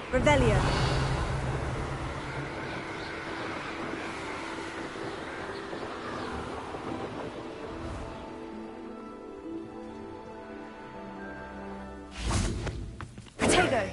Revelio. Potato.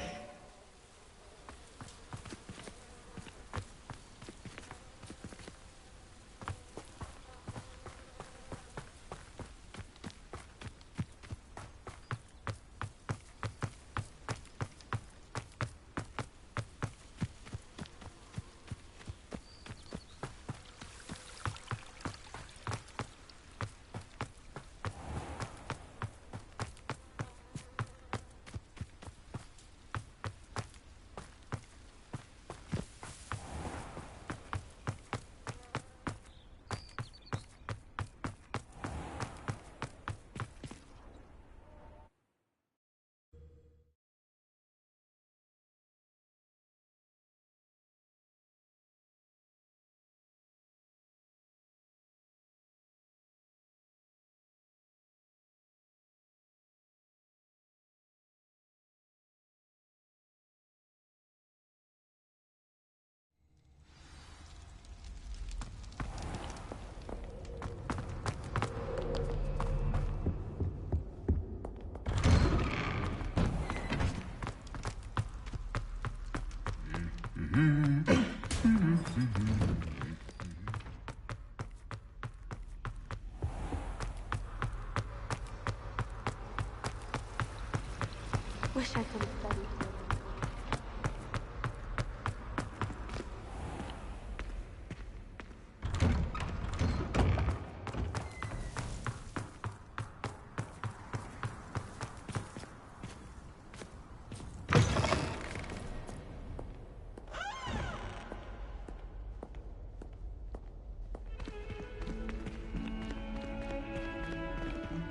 Wish I could have studied.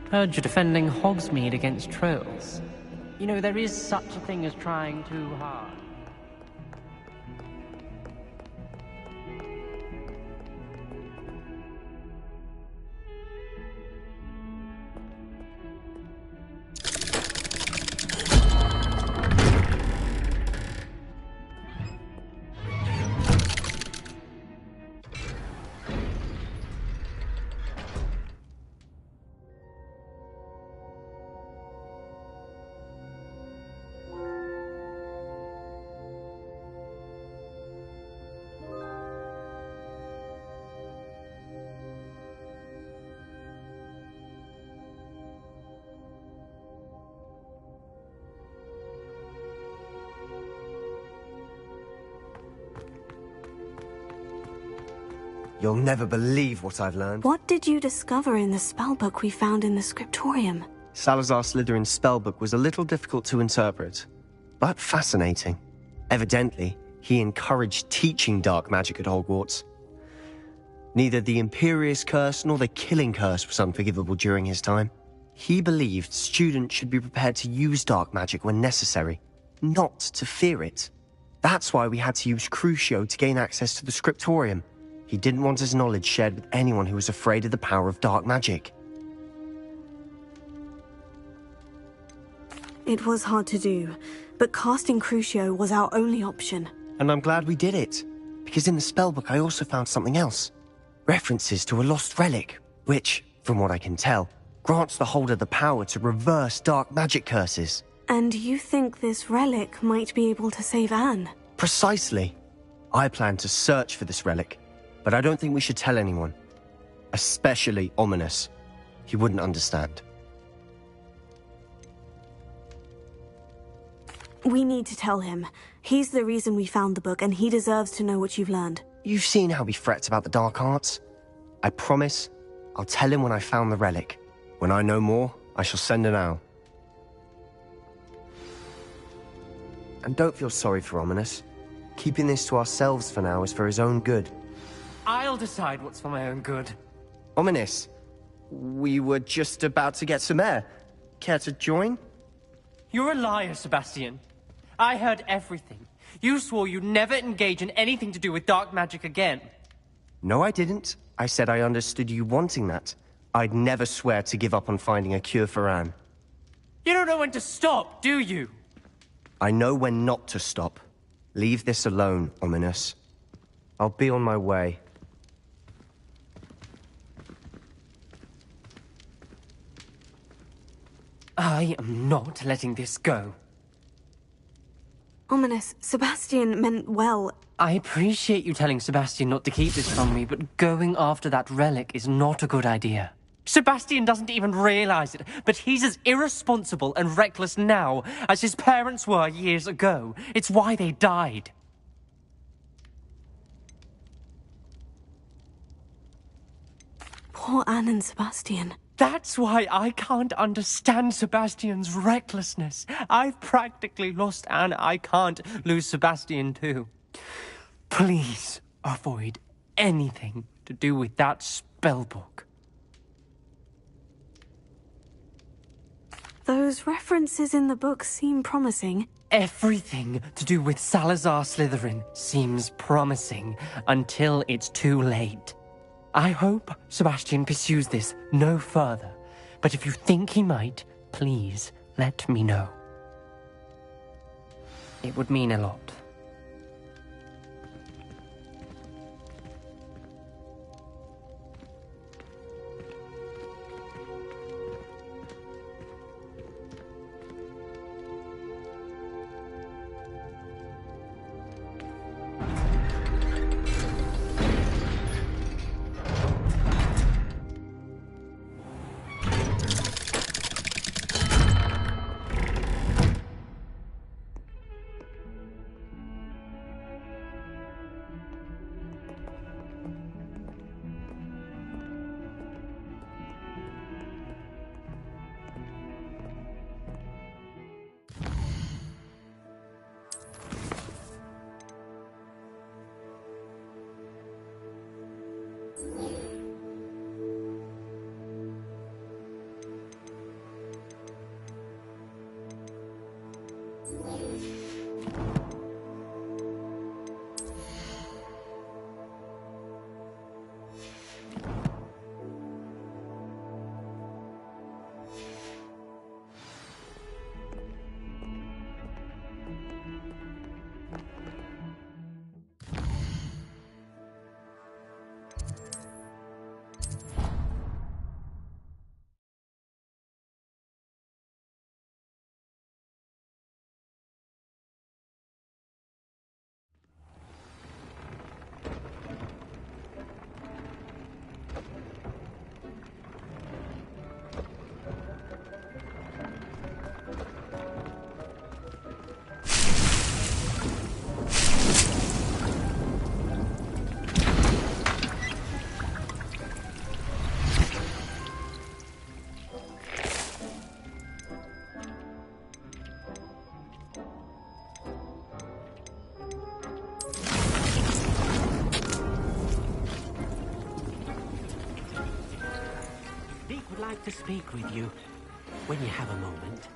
Heard you're defending Hogsmeade against trolls. You know, there is such a thing as trying too hard. You'll never believe what I've learned. What did you discover in the spellbook we found in the scriptorium? Salazar Slytherin's spellbook was a little difficult to interpret, but fascinating. Evidently, he encouraged teaching dark magic at Hogwarts. Neither the Imperious Curse nor the Killing Curse was unforgivable during his time. He believed students should be prepared to use dark magic when necessary, not to fear it. That's why we had to use Crucio to gain access to the scriptorium. He didn't want his knowledge shared with anyone who was afraid of the power of dark magic. It was hard to do, but casting Crucio was our only option. And I'm glad we did it, because in the spellbook I also found something else. References to a lost relic, which, from what I can tell, grants the holder the power to reverse dark magic curses. And you think this relic might be able to save Anne? Precisely. I plan to search for this relic, but I don't think we should tell anyone. Especially Ominous. He wouldn't understand. We need to tell him. He's the reason we found the book, and he deserves to know what you've learned. You've seen how he frets about the dark arts. I promise I'll tell him when I found the relic. When I know more, I shall send an owl. And don't feel sorry for Ominous. Keeping this to ourselves for now is for his own good. I'll decide what's for my own good. Ominous, we were just about to get some air. Care to join? You're a liar, Sebastian. I heard everything. You swore you'd never engage in anything to do with dark magic again. No, I didn't. I said I understood you wanting that. I'd never swear to give up on finding a cure for Anne. You don't know when to stop, do you? I know when not to stop. Leave this alone, Ominous. I'll be on my way. I am not letting this go. Ominous, Sebastian meant well. I appreciate you telling Sebastian not to keep this from me, but going after that relic is not a good idea. Sebastian doesn't even realize it, but he's as irresponsible and reckless now as his parents were years ago. It's why they died. Poor Anne and Sebastian. That's why I can't understand Sebastian's recklessness. I've practically lost Anne. I can't lose Sebastian too. Please avoid anything to do with that spellbook. Those references in the book seem promising. Everything to do with Salazar Slytherin seems promising until it's too late. I hope Sebastian pursues this no further, but if you think he might, please let me know. It would mean a lot. To speak with you when you have a moment.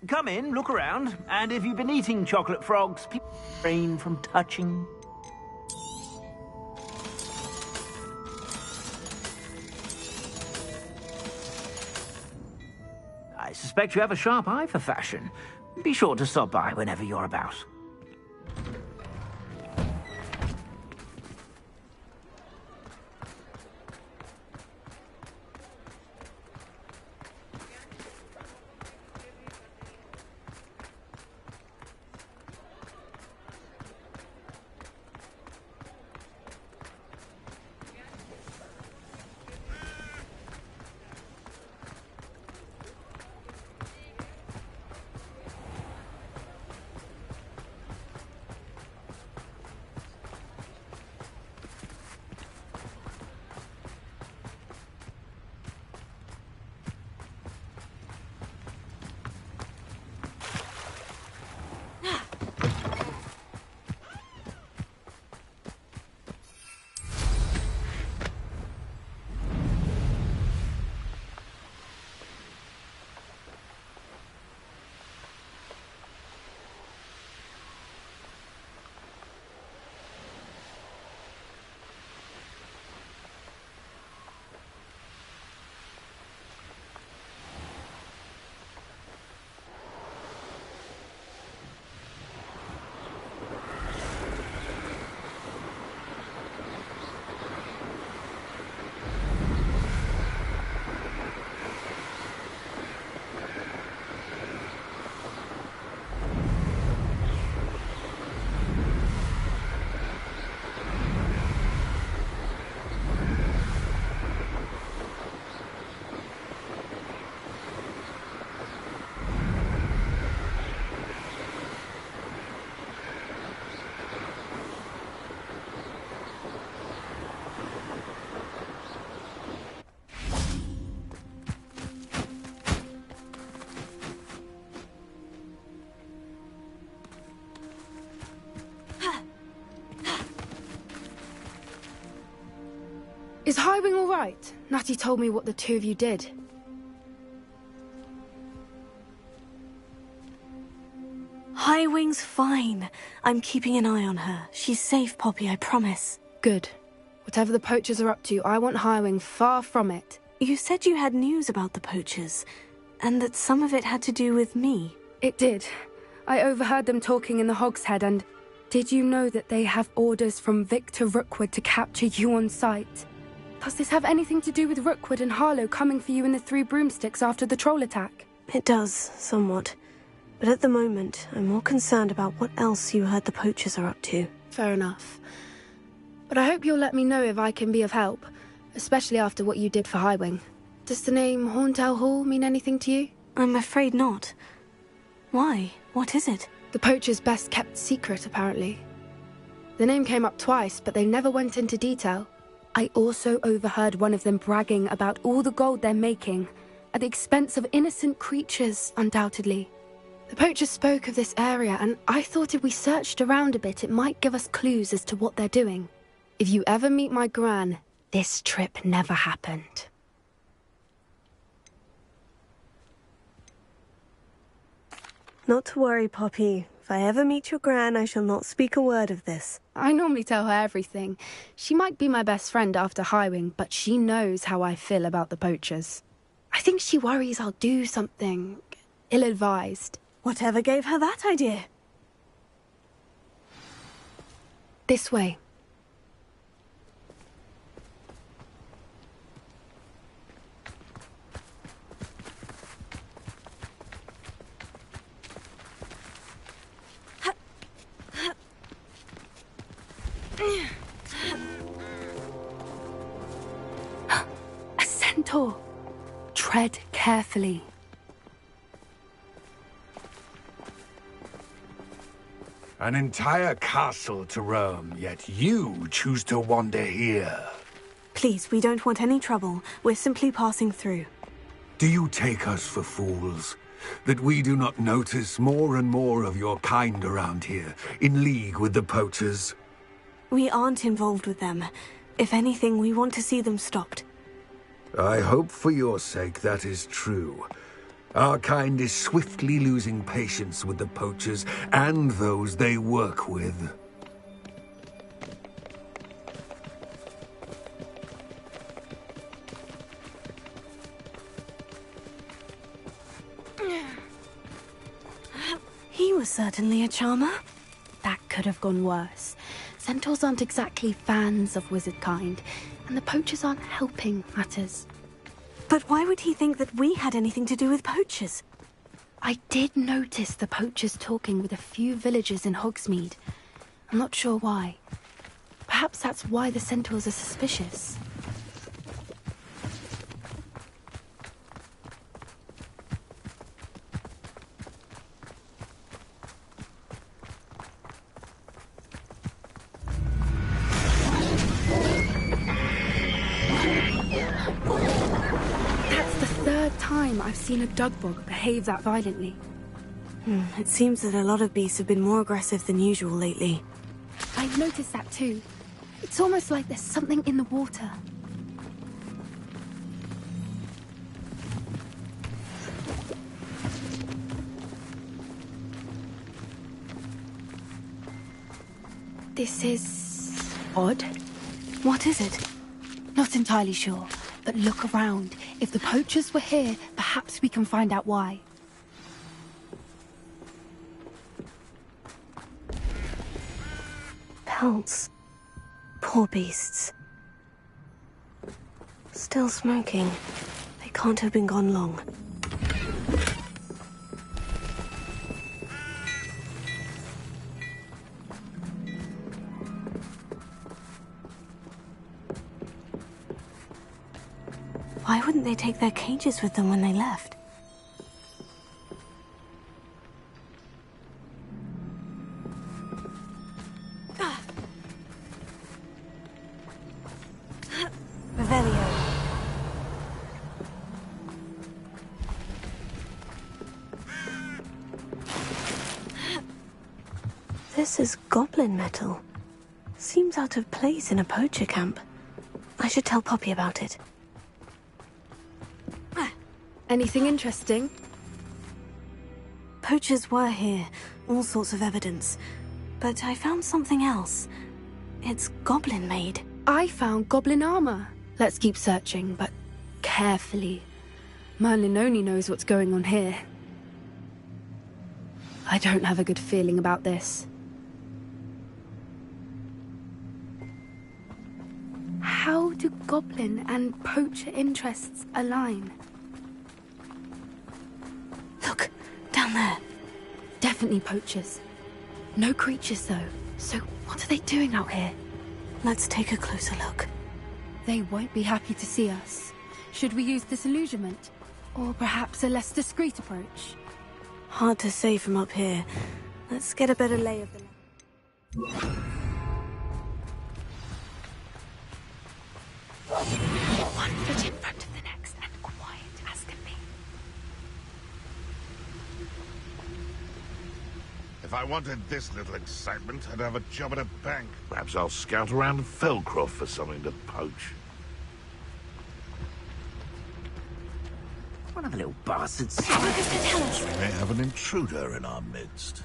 Come in, look around, and if you've been eating chocolate frogs, refrain from touching. I suspect you have a sharp eye for fashion. Be sure to stop by whenever you're about. Is Highwing all right? Natty told me what the two of you did. Highwing's fine. I'm keeping an eye on her. She's safe, Poppy, I promise. Good. Whatever the poachers are up to, I want Highwing far from it. You said you had news about the poachers, and that some of it had to do with me. It did. I overheard them talking in the Hogshead, and did you know that they have orders from Victor Rookwood to capture you on sight? Does this have anything to do with Rookwood and Harlow coming for you in the Three Broomsticks after the troll attack? It does, somewhat. But at the moment, I'm more concerned about what else you heard the poachers are up to. Fair enough. But I hope you'll let me know if I can be of help, especially after what you did for Highwing. Does the name Horntail Hall mean anything to you? I'm afraid not. Why? What is it? The poachers' best-kept secret, apparently. The name came up twice, but they never went into detail. I also overheard one of them bragging about all the gold they're making, at the expense of innocent creatures, undoubtedly. The poachers spoke of this area, and I thought if we searched around a bit, it might give us clues as to what they're doing. If you ever meet my gran, this trip never happened. Not to worry, Poppy. If I ever meet your gran, I shall not speak a word of this. I normally tell her everything. She might be my best friend after Highwing, but she knows how I feel about the poachers. I think she worries I'll do something ill-advised. Whatever gave her that idea? This way. A centaur. Tread carefully. An entire castle to roam, yet you choose to wander here. Please, we don't want any trouble. We're simply passing through. Do you take us for fools? That we do not notice more and more of your kind around here, in league with the poachers? We aren't involved with them. If anything, we want to see them stopped. I hope for your sake that is true. Our kind is swiftly losing patience with the poachers and those they work with. He was certainly a charmer. That could have gone worse. Centaurs aren't exactly fans of wizard kind, and the poachers aren't helping matters. But why would he think that we had anything to do with poachers? I did notice the poachers talking with a few villagers in Hogsmeade. I'm not sure why. Perhaps that's why the centaurs are suspicious. I've seen a dugbog behave that violently. It seems that a lot of beasts have been more aggressive than usual lately. I've noticed that too. It's almost like there's something in the water. This is odd. What is it? Not entirely sure. But look around. If the poachers were here, perhaps we can find out why. Pelts. Poor beasts. Still smoking. They can't have been gone long. Why wouldn't they take their cages with them when they left? Revelio. This is goblin metal. Seems out of place in a poacher camp. I should tell Poppy about it. Anything interesting? Poachers were here, all sorts of evidence. But I found something else. It's goblin-made. I found goblin armor. Let's keep searching, but carefully. Merlin only knows what's going on here. I don't have a good feeling about this. How do goblin and poacher interests align? Look, down there. Definitely poachers. No creatures, though. So what are they doing out here? Let's take a closer look. They won't be happy to see us. Should we use disillusionment? Or perhaps a less discreet approach? Hard to say from up here. Let's get a better lay of the land. One foot in front of the next and quiet as can be. If I wanted this little excitement, I'd have a job at a bank. Perhaps I'll scout around Felcroft for something to poach. One of the little bastards. We may have an intruder in our midst.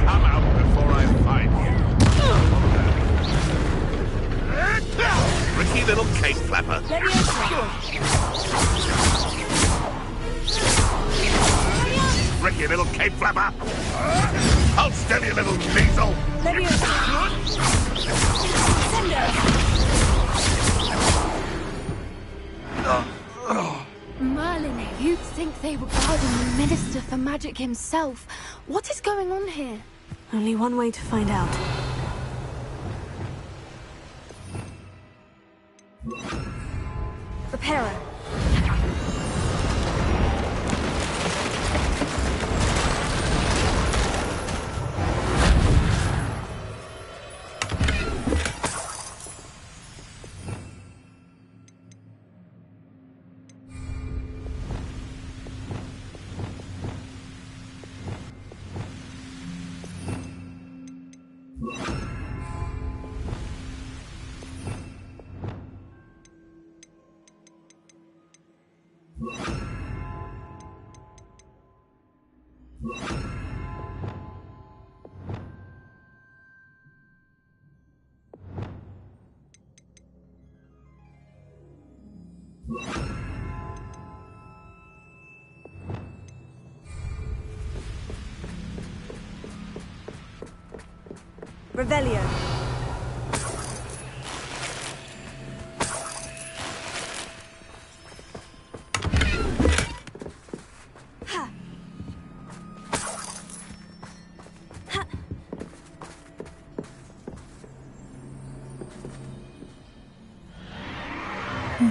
Come out before I find you. Ricky little cake flapper. Let me Ricky little cape flapper! Hold still, you little diesel! Let me think they were guarding the Minister for Magic himself. What is going on here? Only one way to find out. Repairer. Revelio.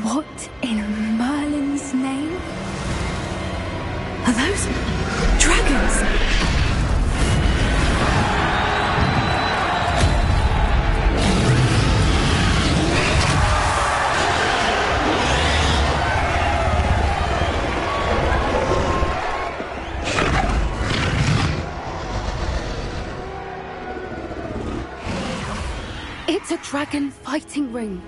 What in Merlin's name? Are those dragons? It's a dragon fighting ring.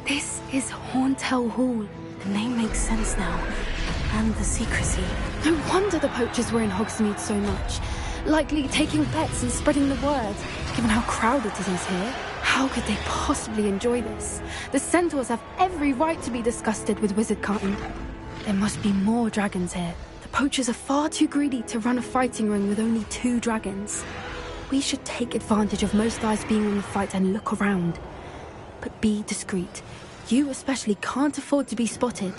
This is Hauntel Hall. The name makes sense now. And the secrecy. No wonder the poachers were in Hogsmeade so much. Likely taking bets and spreading the word. Given how crowded it is here, how could they possibly enjoy this? The centaurs have every right to be disgusted with wizard kind. There must be more dragons here. The poachers are far too greedy to run a fighting ring with only 2 dragons. We should take advantage of most eyes being on the fight and look around. But be discreet. You especially can't afford to be spotted.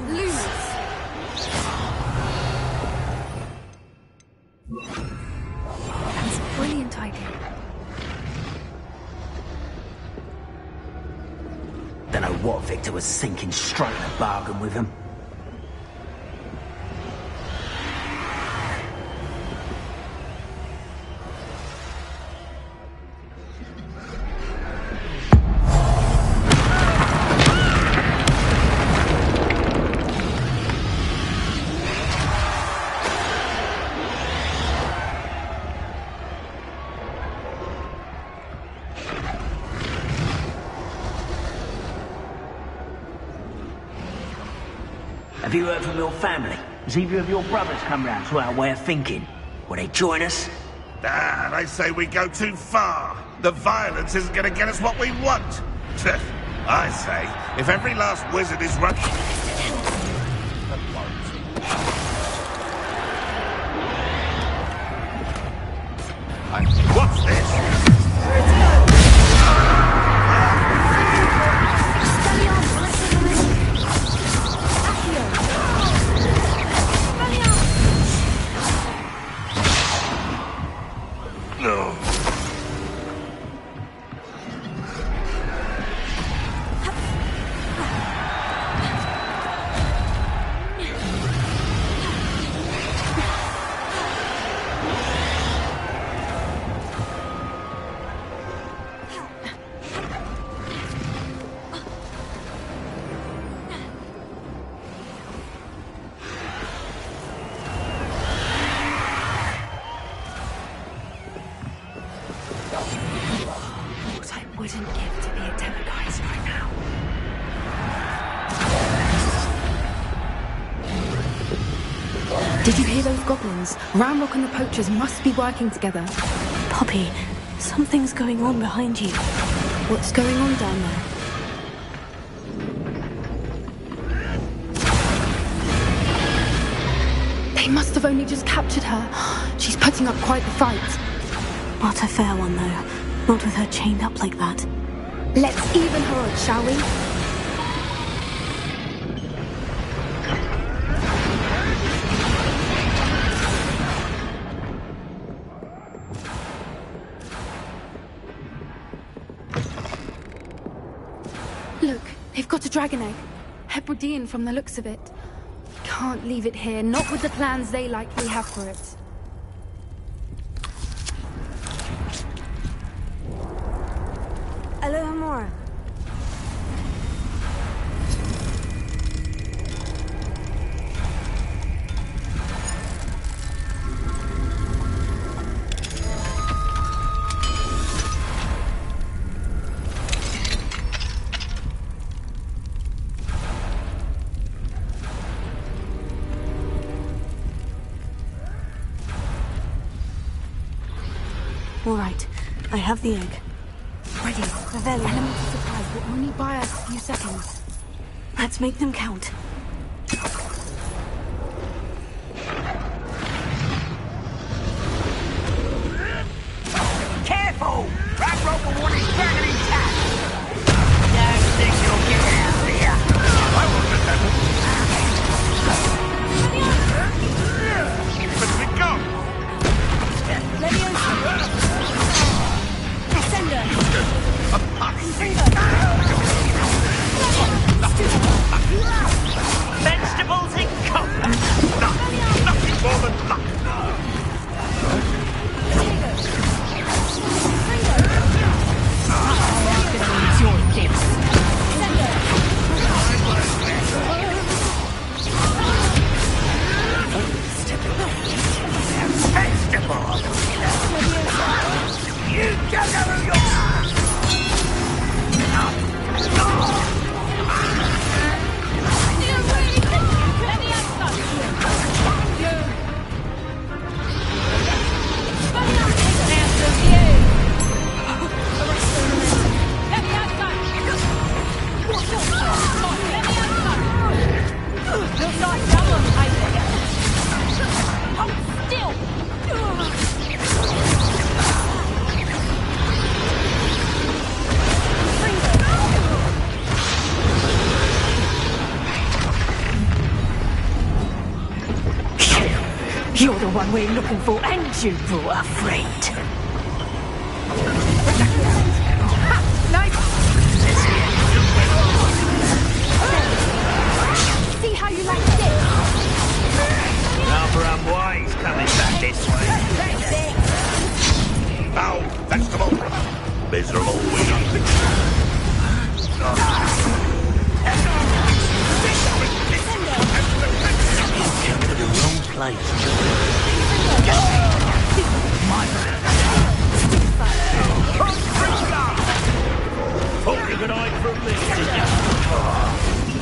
Lumos. That's a brilliant idea. Don't know what Victor was thinking, striking a bargain with him. Have you heard from your family? Has either of your brothers come round to our way of thinking? Will they join us? Ah, they say we go too far. The violence isn't going to get us what we want. I say, if every last wizard is running... What's this? No. What I wouldn't give to be a demiguise right now. Did you hear those goblins? Ramrock and the poachers must be working together. Poppy, something's going on behind you. What's going on down there? They must have have only just captured her. She's putting up quite the fight. Not a fair one, though. Not with her chained up like that. Let's even her odds, shall we? Look, they've got a dragon egg. Hebridean from the looks of it. Can't leave it here, not with the plans they likely have for it. Alohomora. All right, I have the egg. Ready. The element of surprise will only buy us a few seconds. Let's make them count. Careful! That rope will want his dragon intact! Don't think you'll get out of here! I won't let that happen! Let it go! Vegetables in combat! Nothing more than luck! It's your gifts. Vegetables! You don't know who you are! You're the one we're looking for, and you brought a friend. See how you like this? Rather unwise coming back this way. Foul vegetable! Miserable weed! Come to the wrong place. Holding an eye from me.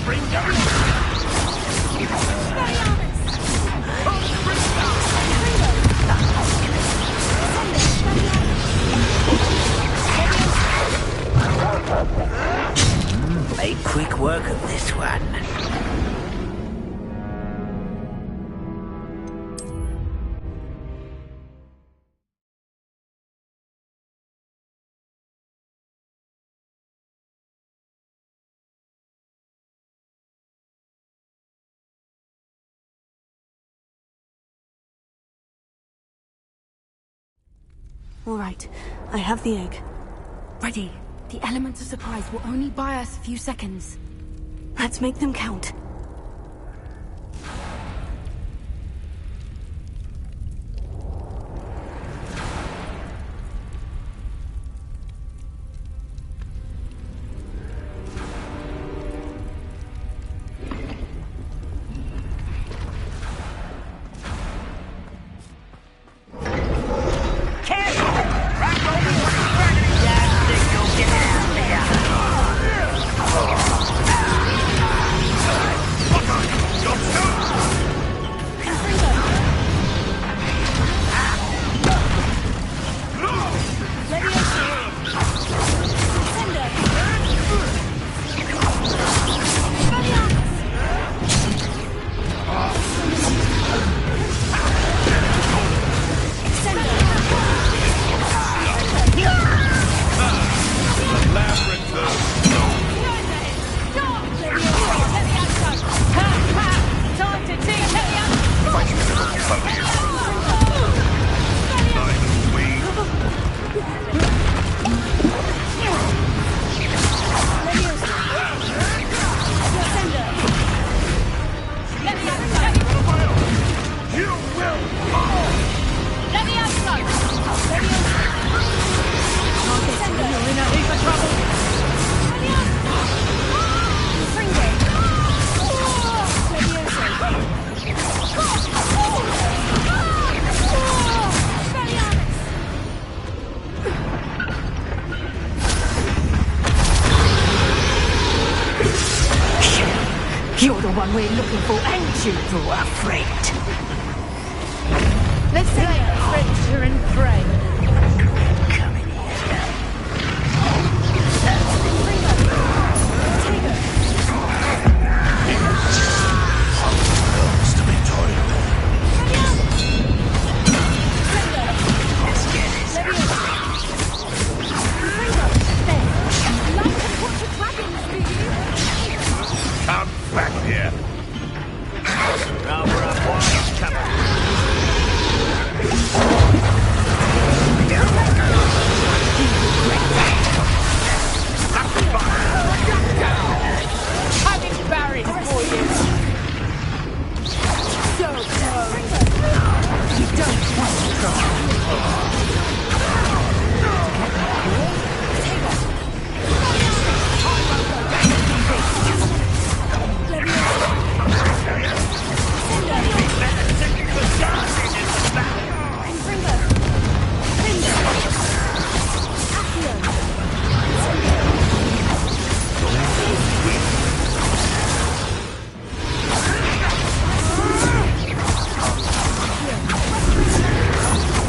Bring down. Make quick work of this one. All right, I have the egg. Ready. The element of surprise will only buy us a few seconds. Let's make them count. You're the one we're looking for, and you brought a friend. Let's play adventure and pray. Come in here. Girls to be toiling. Let's get this. Come back here. Now we're up wild, cover. Having Barry for you. So close. You don't want to try.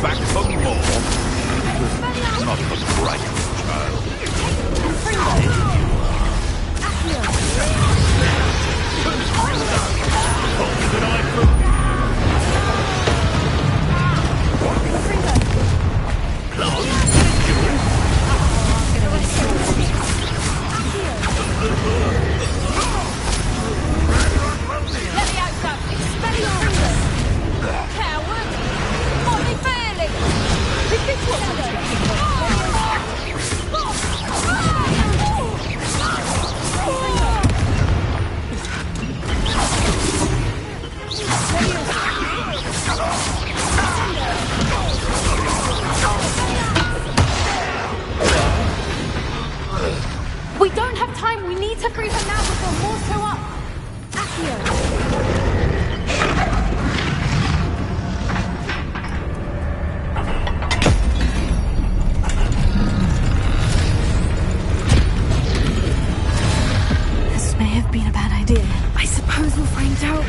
Back for more. Not for great, child. Let me out, son. Expelliarmus. Coward. Molly Fairley. Is this what we're looking We don't have time. We need to free her now before more show up. Accio. This may have been a bad idea. I suppose we'll find out.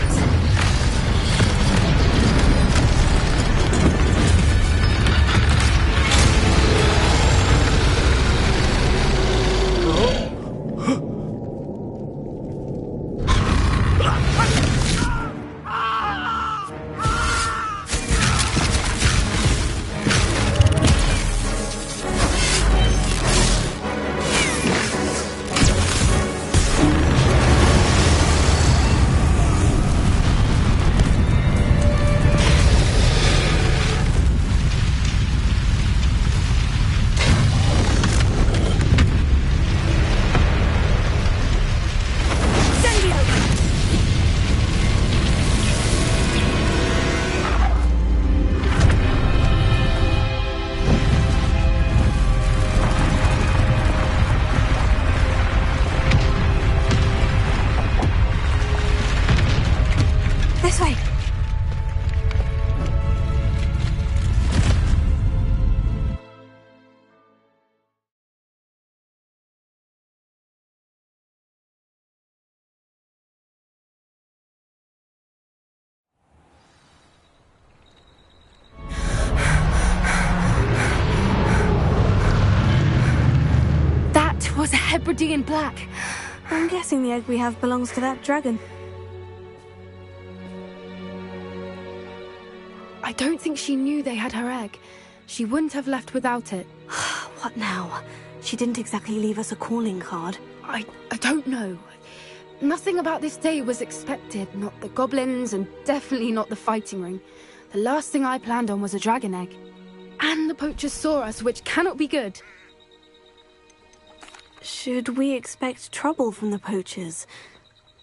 This way. That was a Hebridean black. I'm guessing the egg we have belongs to that dragon. I don't think she knew they had her egg. She wouldn't have left without it. What now? She didn't exactly leave us a calling card. I don't know. Nothing about this day was expected. Not the goblins, and definitely not the fighting ring. The last thing I planned on was a dragon egg. And the poachers saw us, which cannot be good. Should we expect trouble from the poachers,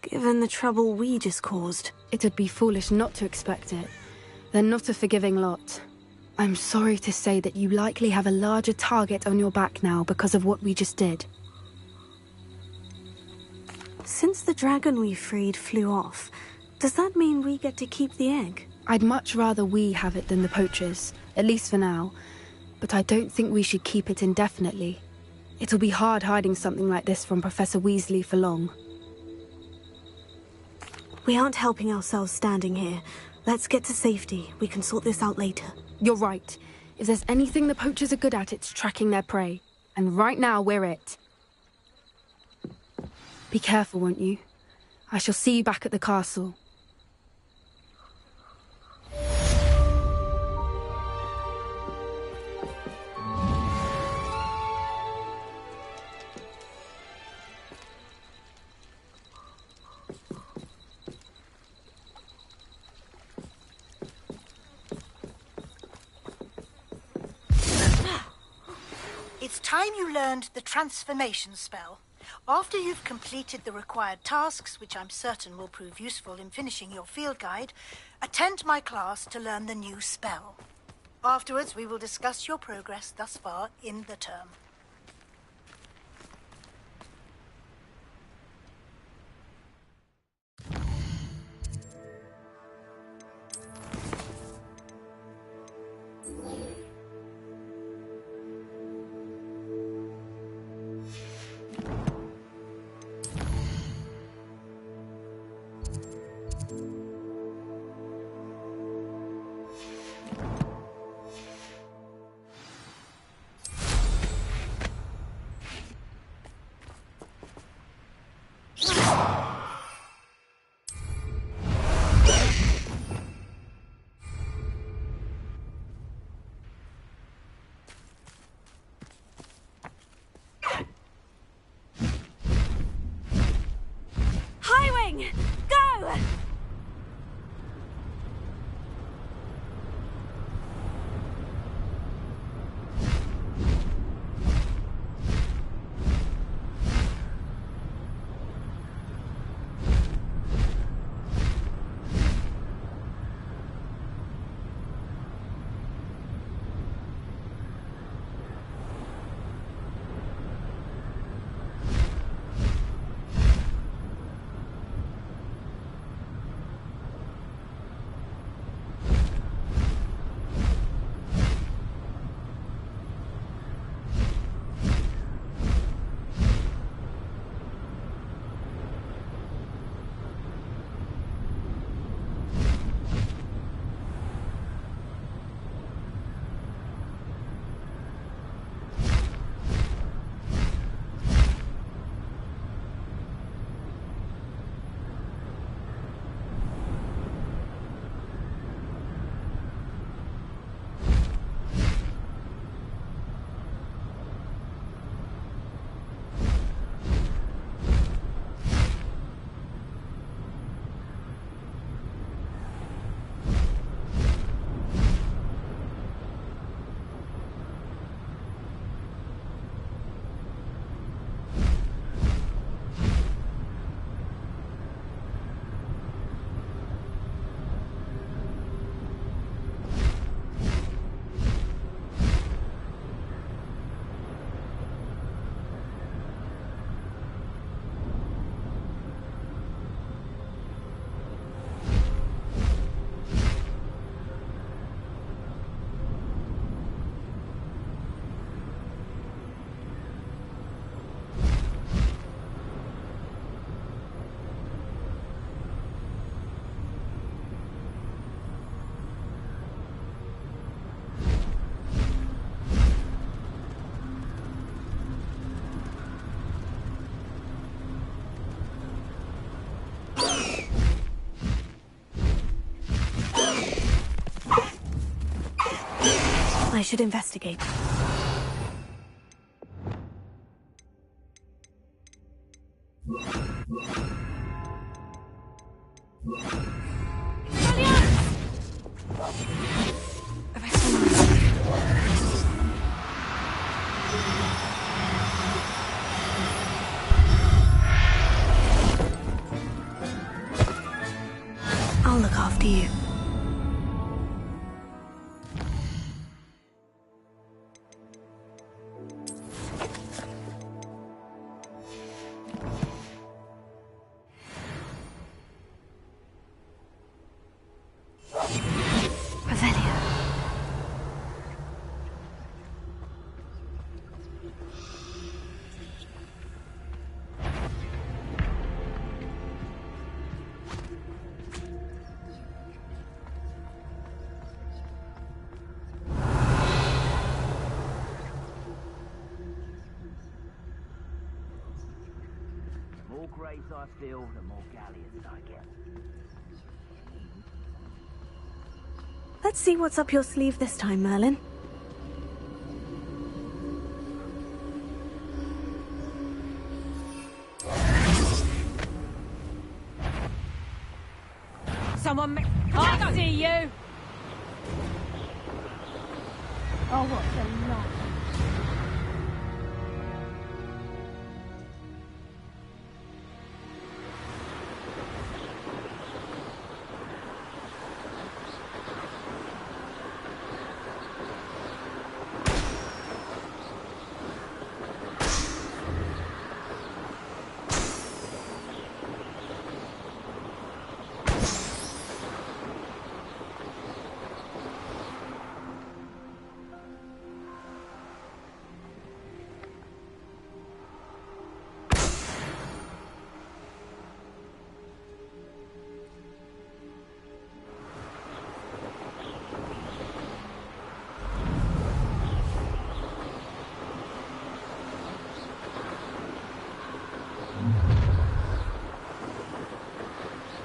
given the trouble we just caused? It'd be foolish not to expect it. They're not a forgiving lot. I'm sorry to say that you likely have a larger target on your back now because of what we just did. Since the dragon we freed flew off, does that mean we get to keep the egg? I'd much rather we have it than the poachers, at least for now. But I don't think we should keep it indefinitely. It'll be hard hiding something like this from Professor Weasley for long. We aren't helping ourselves standing here. Let's get to safety. We can sort this out later. You're right. If there's anything the poachers are good at, it's tracking their prey. And right now, we're it. Be careful, won't you? I shall see you back at the castle. It's time you learned the transformation spell. After you've completed the required tasks, which I'm certain will prove useful in finishing your field guide, attend my class to learn the new spell. Afterwards, we will discuss your progress thus far in the term. Go! I should investigate. I'll look after you. more grace I feel, the more galleons I get. Let's see what's up your sleeve this time, Merlin. Someone I see you! Oh, what a lot.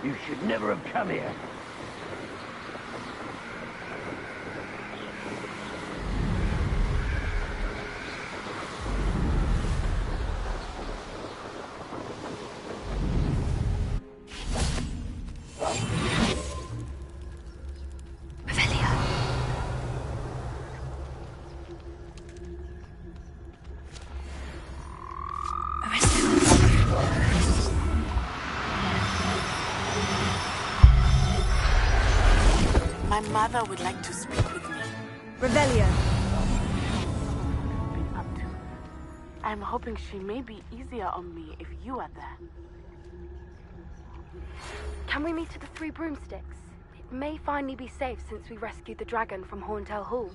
You should never have come here. My mother would like to speak with me. Revelio. Been up to. I'm hoping she may be easier on me if you are there. Can we meet at the Three Broomsticks? It may finally be safe since we rescued the dragon from Horntail Hall.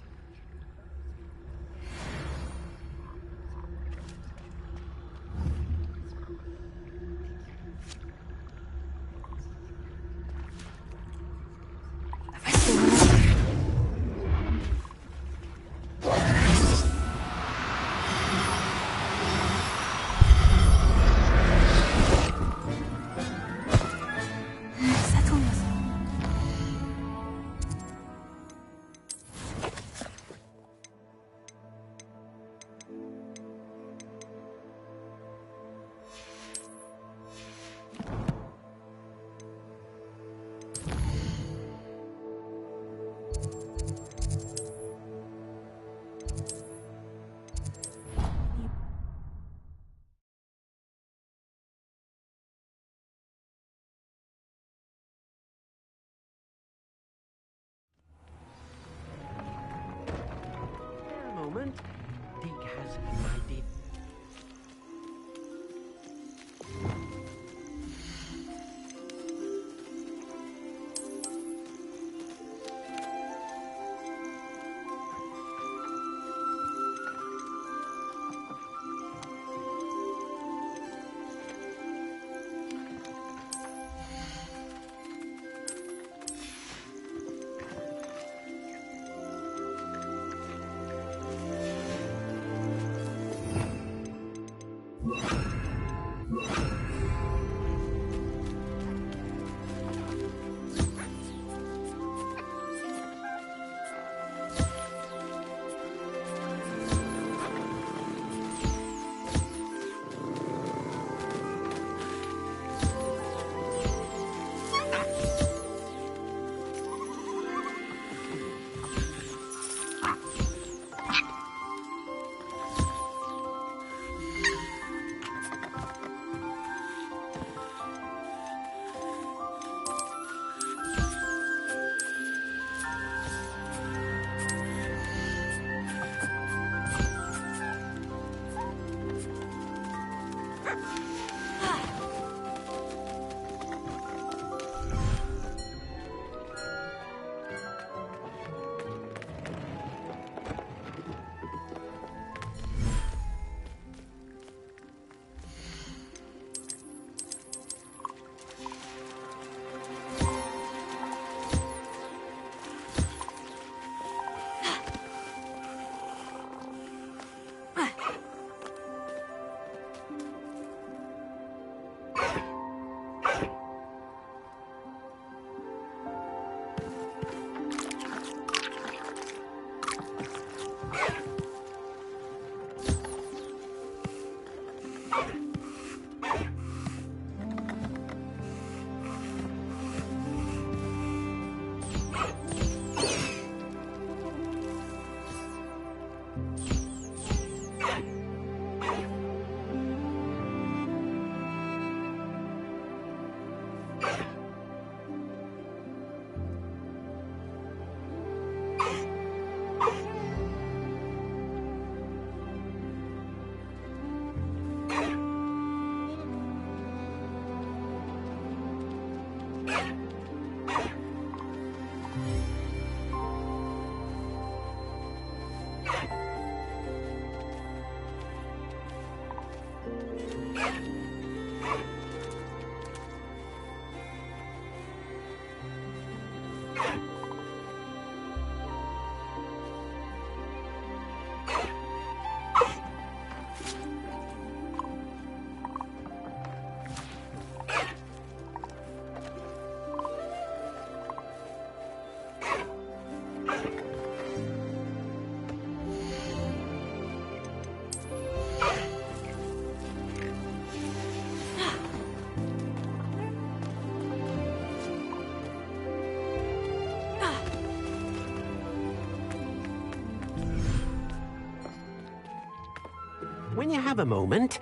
when you have a moment,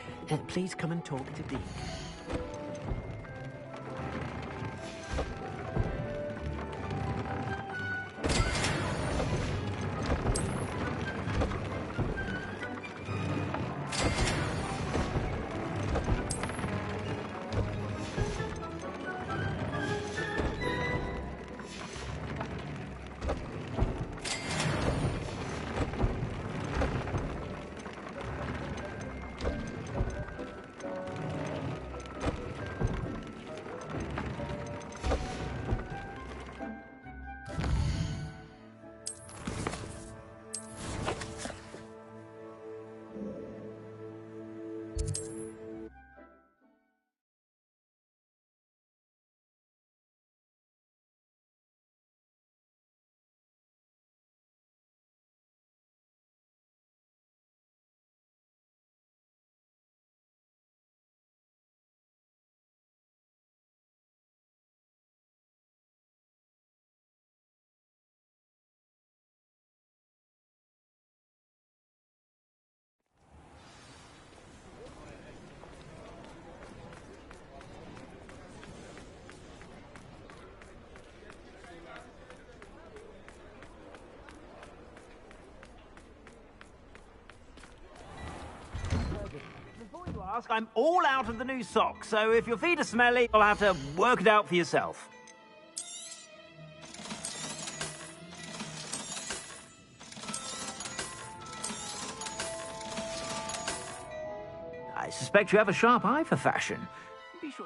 please come and talk to Dean. I'm all out of the new socks, so if your feet are smelly, you'll have to work it out for yourself. I suspect you have a sharp eye for fashion. Be sure.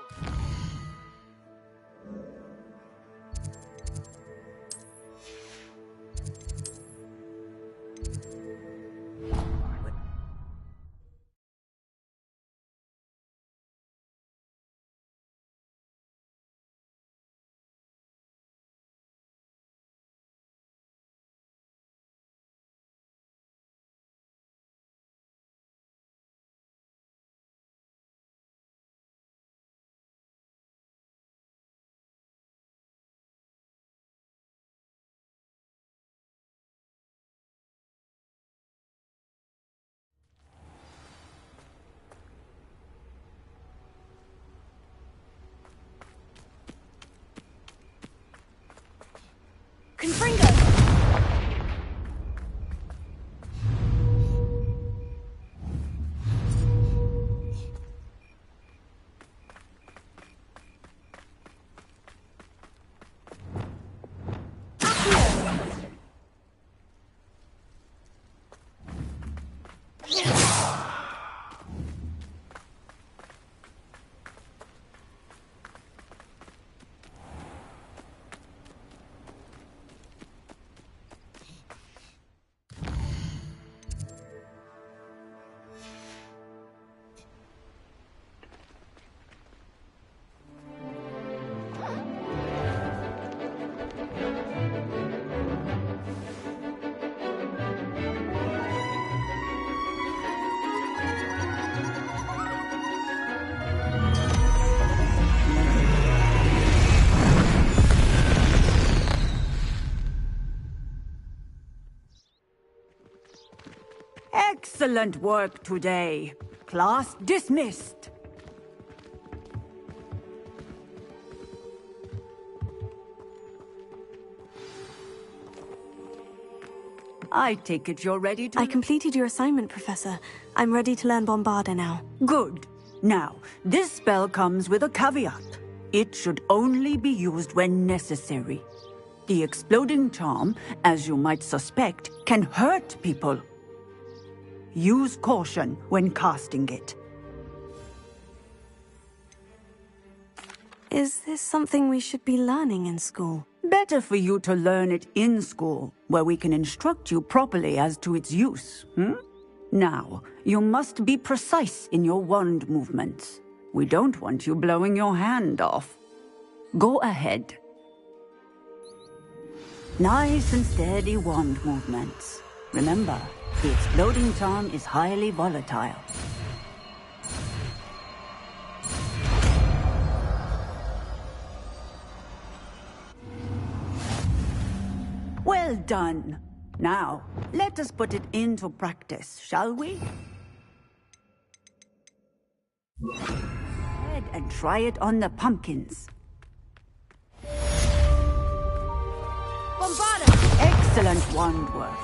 Confringo! Excellent work today. Class dismissed. I take it you're ready to... I completed your assignment, Professor. I'm ready to learn Bombarda now. Good. Now, this spell comes with a caveat. It should only be used when necessary. The exploding charm, as you might suspect, can hurt people. Use caution when casting it. Is this something we should be learning in school? Better for you to learn it in school, where we can instruct you properly as to its use. Now, you must be precise in your wand movements. We don't want you blowing your hand off. Go ahead. Nice and steady wand movements. Remember, the exploding charm is highly volatile. Well done. Now, let us put it into practice, shall we? Head and try it on the pumpkins. Bombarda! Excellent wand work.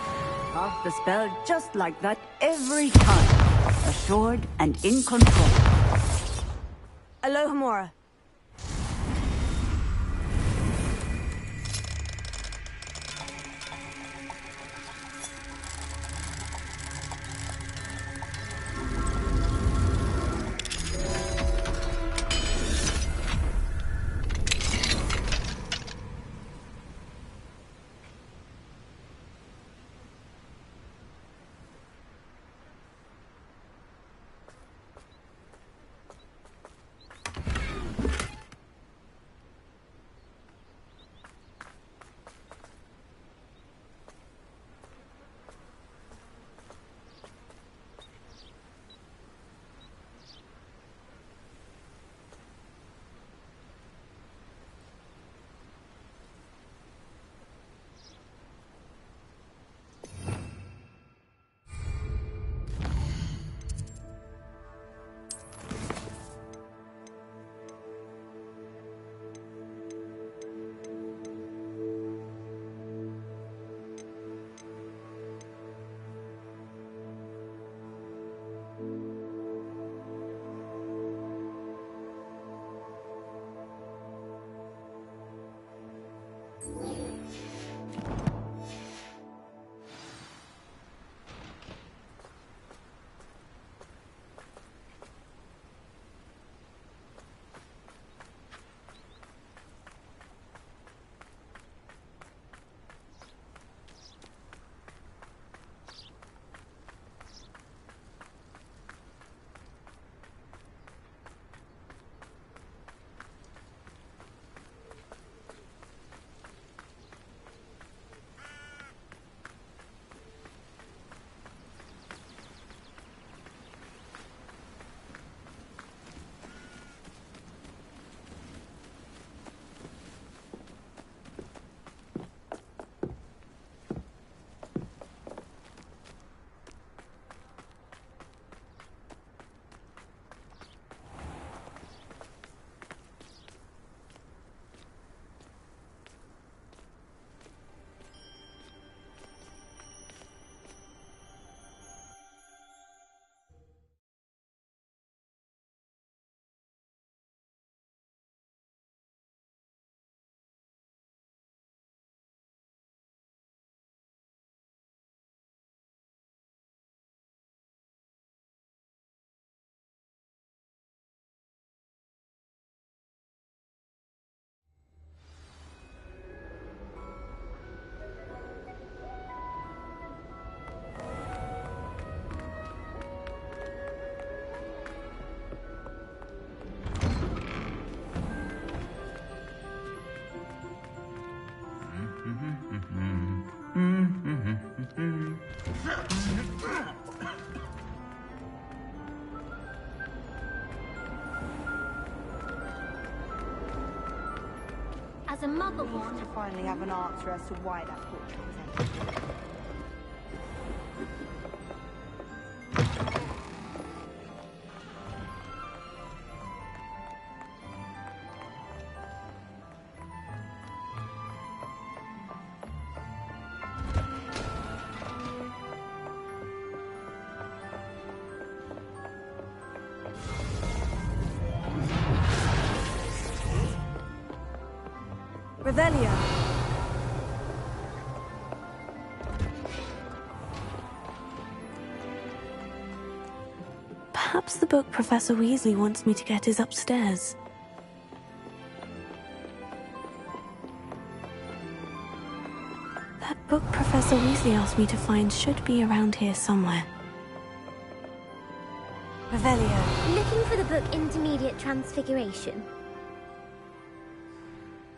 Cast the spell just like that every time. Assured and in control. Alohomora. As a mother I want to finally have an answer as to why that portrait was empty. Revelio. Perhaps the book Professor Weasley wants me to get is upstairs. That book Professor Weasley asked me to find should be around here somewhere. Revelio. Looking for the book Intermediate Transfiguration.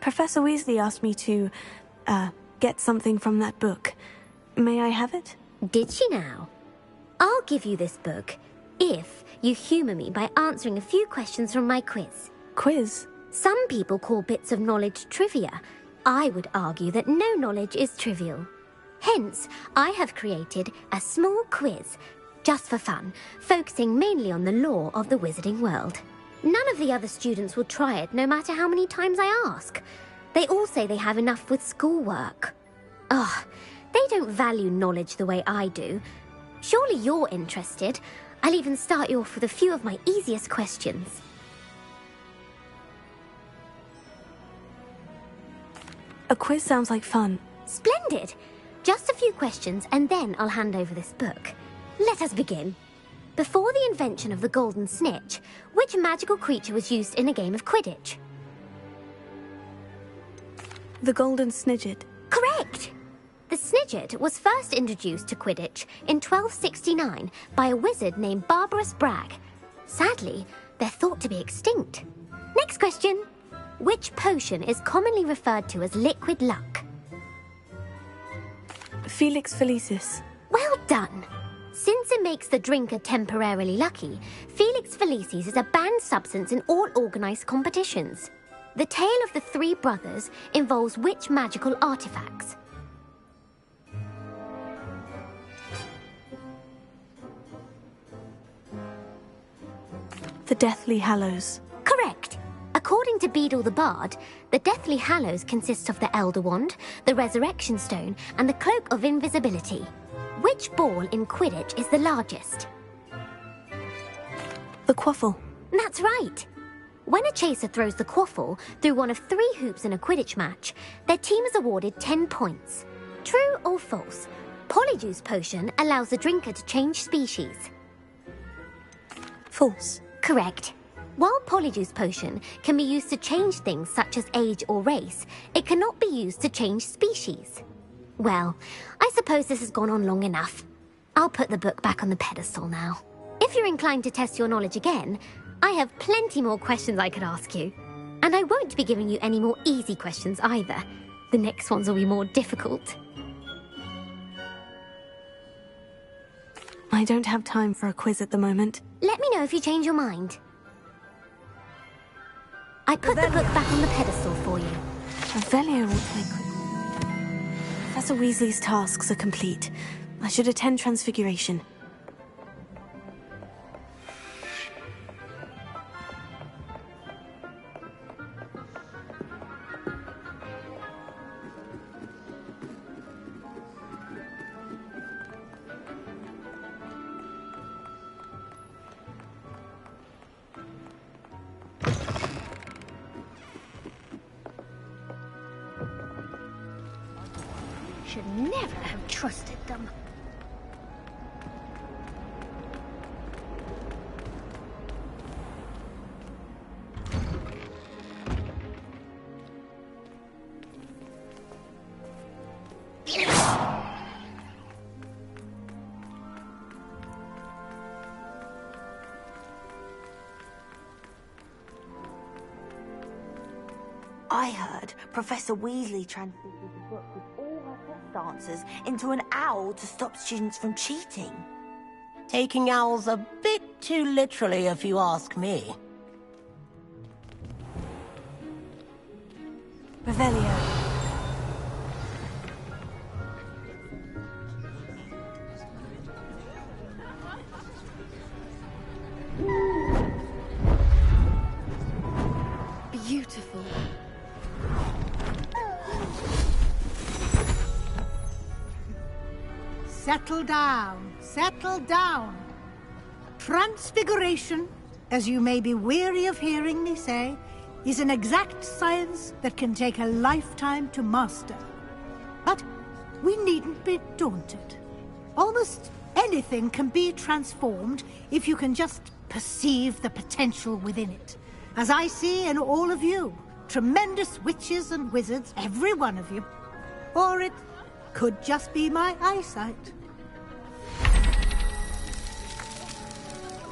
Professor Weasley asked me to, get something from that book. May I have it? Did she now? I'll give you this book, if you humour me by answering a few questions from my quiz. Quiz? Some people call bits of knowledge trivia. I would argue that no knowledge is trivial. Hence, I have created a small quiz just for fun, focusing mainly on the lore of the wizarding world. None of the other students will try it, no matter how many times I ask. They all say they have enough with schoolwork. Ugh, they don't value knowledge the way I do. Surely you're interested. I'll even start you off with a few of my easiest questions. A quiz sounds like fun. Splendid! Just a few questions and then I'll hand over this book. Let us begin. Before the invention of the golden snitch, which magical creature was used in a game of Quidditch? The golden snidget. Correct! The snidget was first introduced to Quidditch in 1269 by a wizard named Barbarous Bragg. Sadly, they're thought to be extinct. Next question. Which potion is commonly referred to as liquid luck? Felix Felicis. Well done! Since it makes the drinker temporarily lucky, Felix Felicis is a banned substance in all organised competitions. The tale of the three brothers involves which magical artifacts? The Deathly Hallows. Correct! According to Beadle the Bard, the Deathly Hallows consists of the Elder Wand, the Resurrection Stone, and the Cloak of Invisibility. Which ball in Quidditch is the largest? The quaffle. That's right. When a chaser throws the quaffle through one of 3 hoops in a Quidditch match, their team is awarded 10 points. True or false? Polyjuice Potion allows the drinker to change species. False. Correct. While Polyjuice Potion can be used to change things such as age or race, it cannot be used to change species. Well, I suppose this has gone on long enough. I'll put the book back on the pedestal now. If you're inclined to test your knowledge again, I have plenty more questions I could ask you. And I won't be giving you any more easy questions either. The next ones will be more difficult. I don't have time for a quiz at the moment. Let me know if you change your mind. I put the book back on the pedestal for you. Revelio will take... Professor Weasley's tasks are complete. I should attend Transfiguration. Should never have trusted them. I heard Professor Weasley transfigured the book with all her test answers into an owl to stop students from cheating. Taking owls a bit too literally, if you ask me. Revelio. Beautiful. Settle down, settle down. Transfiguration, as you may be weary of hearing me say, is an exact science that can take a lifetime to master. But we needn't be daunted. Almost anything can be transformed if you can just perceive the potential within it. As I see in all of you, tremendous witches and wizards, every one of you. Or it could just be my eyesight.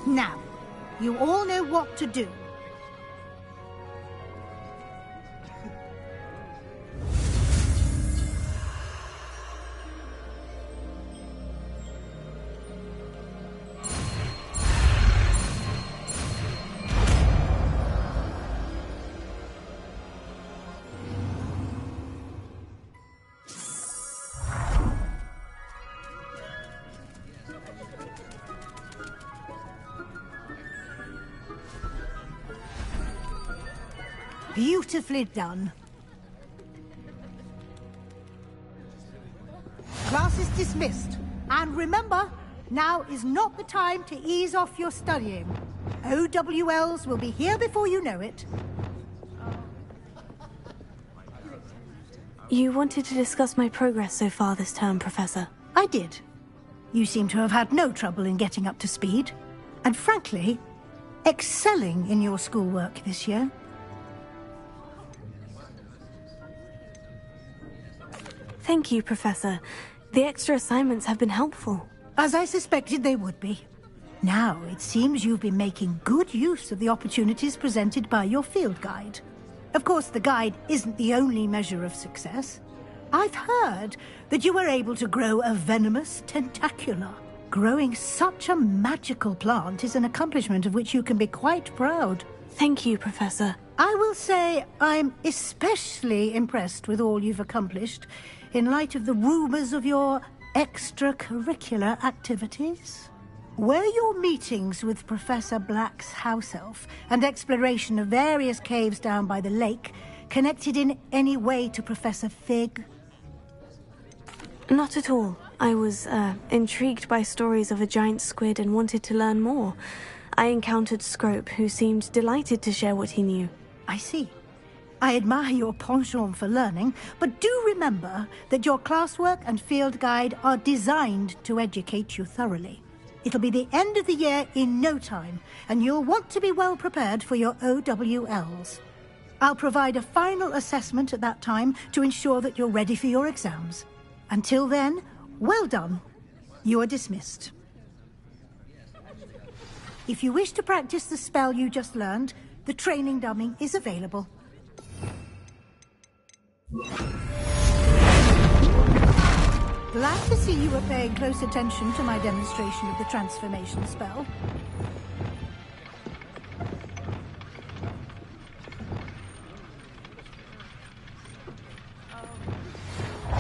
Now, you all know what to do. Beautifully done. Class is dismissed. And remember, now is not the time to ease off your studying. OWLs will be here before you know it. You wanted to discuss my progress so far this term, Professor. I did. You seem to have had no trouble in getting up to speed. And frankly, excelling in your schoolwork this year. Thank you, Professor. The extra assignments have been helpful. As I suspected they would be. Now, it seems you've been making good use of the opportunities presented by your field guide. Of course, the guide isn't the only measure of success. I've heard that you were able to grow a venomous tentacula. Growing such a magical plant is an accomplishment of which you can be quite proud. Thank you, Professor. I will say I'm especially impressed with all you've accomplished in light of the rumors of your extracurricular activities. Were your meetings with Professor Black's house elf and exploration of various caves down by the lake connected in any way to Professor Fig? Not at all. I was intrigued by stories of a giant squid and wanted to learn more. I encountered Scrope, who seemed delighted to share what he knew. I see. I admire your penchant for learning, but do remember that your classwork and field guide are designed to educate you thoroughly. It'll be the end of the year in no time, and you'll want to be well prepared for your OWLs. I'll provide a final assessment at that time to ensure that you're ready for your exams. Until then, well done. You are dismissed. If you wish to practice the spell you just learned, the training dummy is available. Glad to see you were paying close attention to my demonstration of the transformation spell.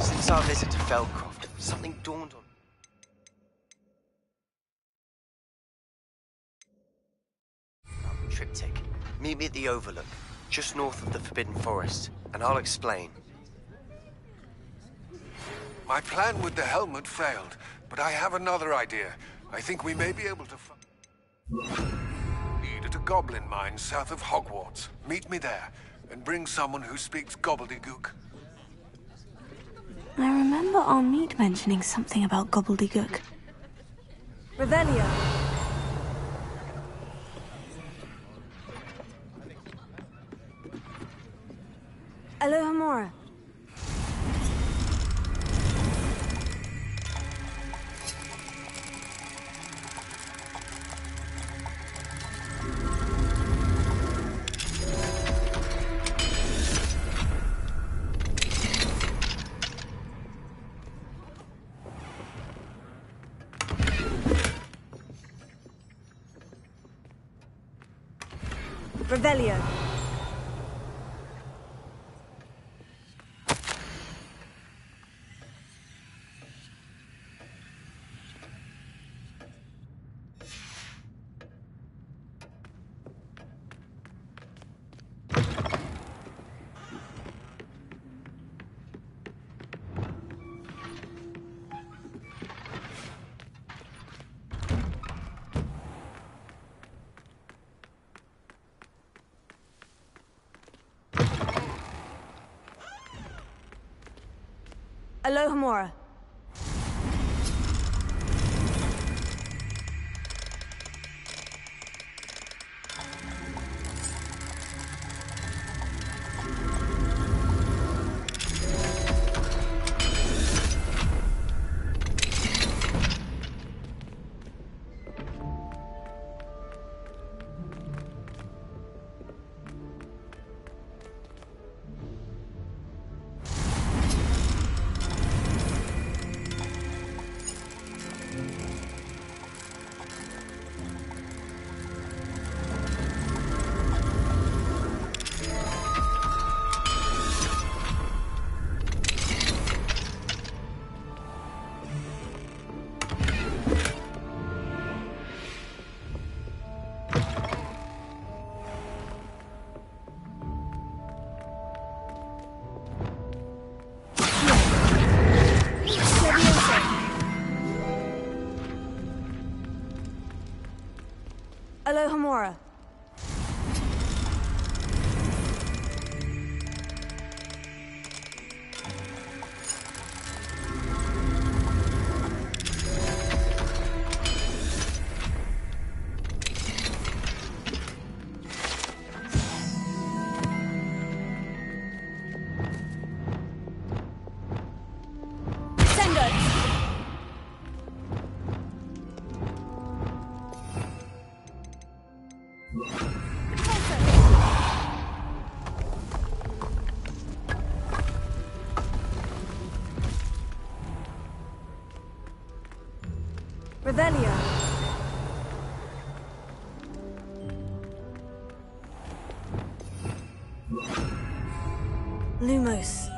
Since our visit to Feldcroft, something dawned on me. Triptych. Meet me at the Overlook, just north of the Forbidden Forest, and I'll explain. My plan with the helmet failed, but I have another idea. I think we may be able to lead at a goblin mine south of Hogwarts. Meet me there, and bring someone who speaks gobbledygook. I remember our meet mentioning something about gobbledygook. Revelio. Alohomora. Revelio. Alohomora. Revelia. Lumos.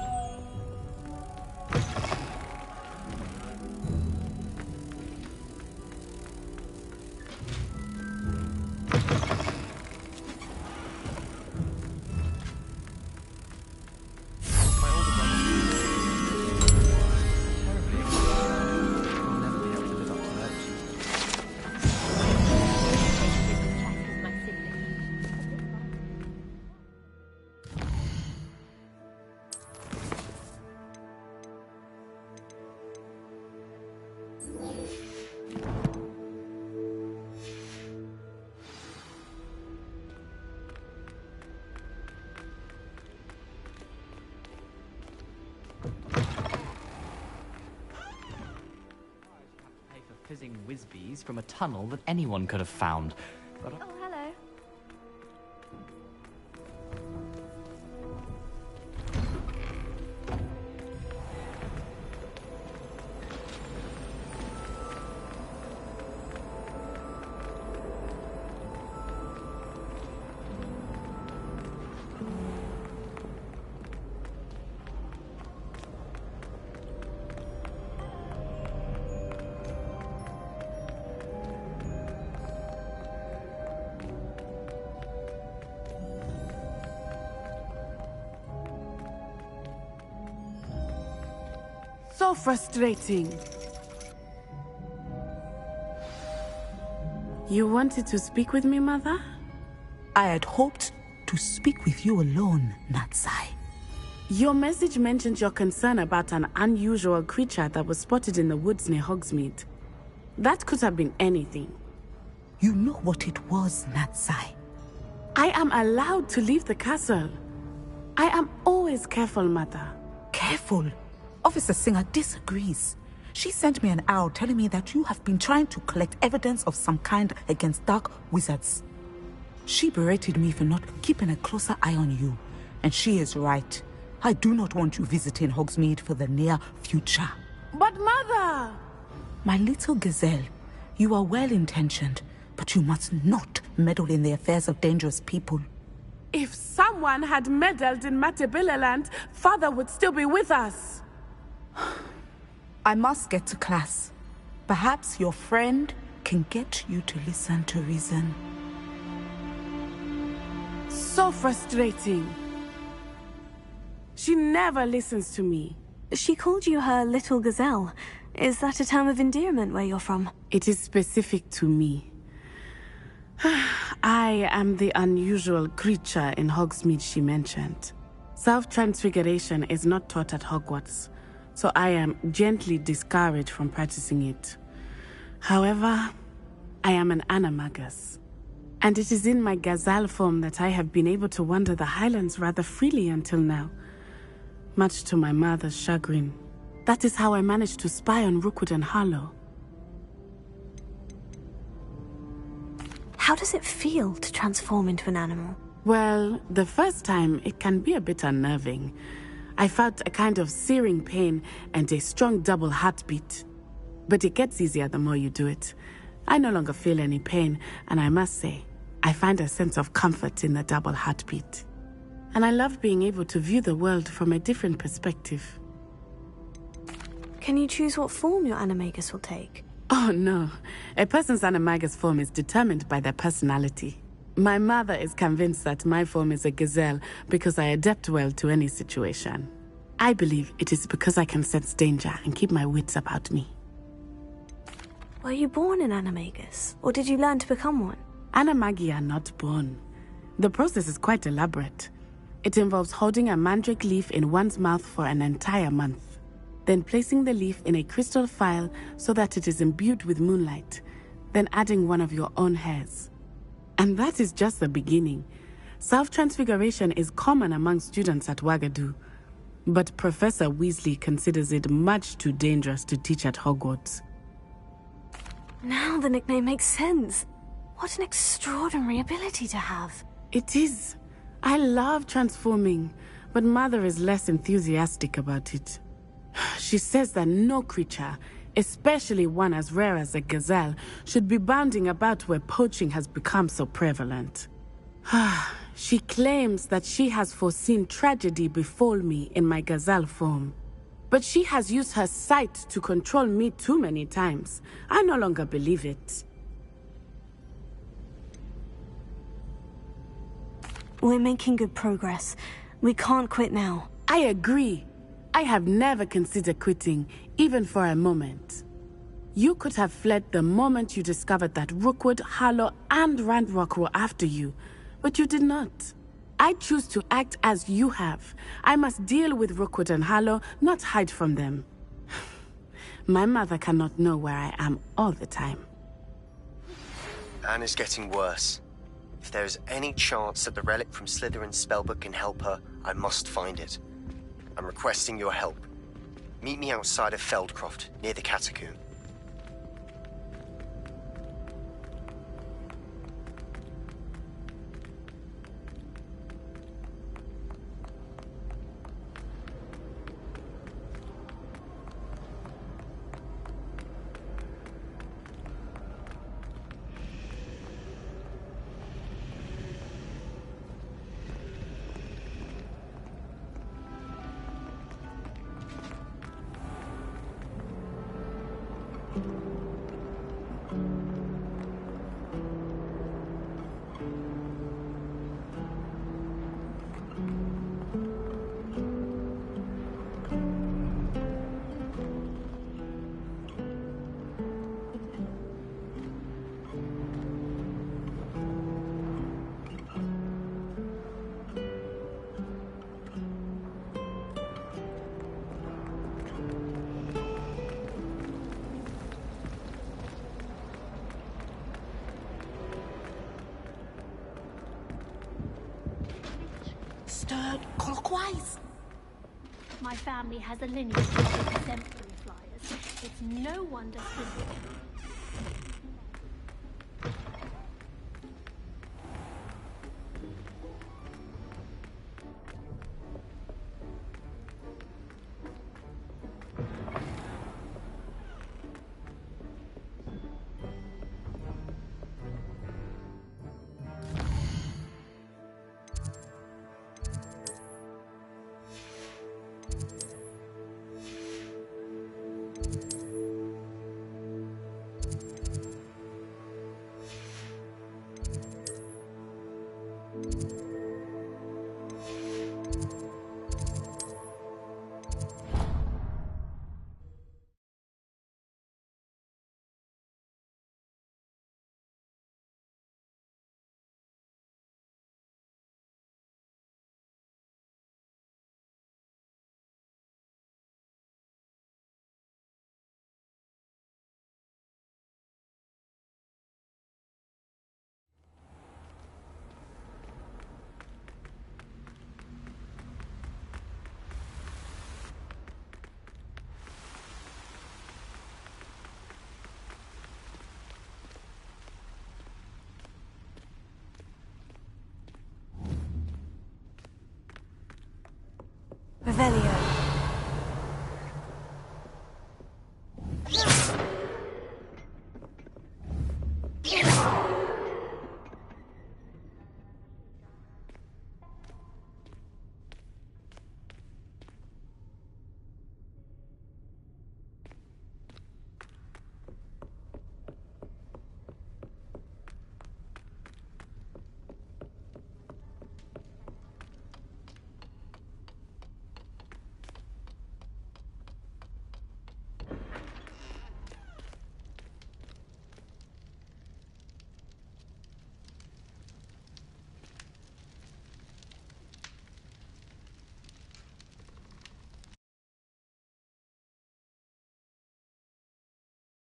Fizzing whiz-bees from a tunnel that anyone could have found. But Oh, hello. So frustrating. You wanted to speak with me, Mother? I had hoped to speak with you alone, Natsai. Your message mentioned your concern about an unusual creature that was spotted in the woods near Hogsmeade. That could have been anything. You know what it was, Natsai. I am allowed to leave the castle. I am always careful, Mother. Careful? Officer Singer disagrees. She sent me an owl telling me that you have been trying to collect evidence of some kind against dark wizards. She berated me for not keeping a closer eye on you. And she is right. I do not want you visiting Hogsmeade for the near future. But Mother! My little gazelle, you are well-intentioned, but you must not meddle in the affairs of dangerous people. If someone had meddled in Matabeleland, Father would still be with us. I must get to class. Perhaps your friend can get you to listen to reason. So frustrating. She never listens to me. She called you her little gazelle. Is that a term of endearment where you're from? It is specific to me. I am the unusual creature in Hogsmeade she mentioned. Self-transfiguration is not taught at Hogwarts, so I am gently discouraged from practicing it. However, I am an animagus, and it is in my gazelle form that I have been able to wander the Highlands rather freely until now, much to my mother's chagrin. That is how I managed to spy on Rookwood and Harlow. How does it feel to transform into an animal? Well, the first time it can be a bit unnerving. I felt a kind of searing pain and a strong double heartbeat. But it gets easier the more you do it. I no longer feel any pain, and I must say, I find a sense of comfort in the double heartbeat. And I love being able to view the world from a different perspective. Can you choose what form your animagus will take? Oh no, a person's animagus form is determined by their personality. My mother is convinced that my form is a gazelle because I adapt well to any situation. I believe it is because I can sense danger and keep my wits about me. Were you born an animagus, or did you learn to become one? Animagi are not born. The process is quite elaborate. It involves holding a mandrake leaf in one's mouth for an entire month, then placing the leaf in a crystal phial so that it is imbued with moonlight, then adding one of your own hairs. And that is just the beginning. Self-transfiguration is common among students at Wagadu, but Professor Weasley considers it much too dangerous to teach at Hogwarts. Now the nickname makes sense. What an extraordinary ability to have. It is. I love transforming, but Mother is less enthusiastic about it. She says that no creature, especially one as rare as a gazelle, should be bounding about where poaching has become so prevalent. She claims that she has foreseen tragedy befall me in my gazelle form. But she has used her sight to control me too many times. I no longer believe it. We're making good progress. We can't quit now. I agree. I have never considered quitting, even for a moment. You could have fled the moment you discovered that Rookwood, Harlow, and Randrock were after you, but you did not. I choose to act as you have. I must deal with Rookwood and Harlow, not hide from them. My mother cannot know where I am all the time. Anne is getting worse. If there is any chance that the relic from Slytherin's spellbook can help her, I must find it. I'm requesting your help. Meet me outside of Feldcroft, near the Catacomb. Stirred clockwise. My family has a lineage of exemplary flyers. It's no wonder Slytherin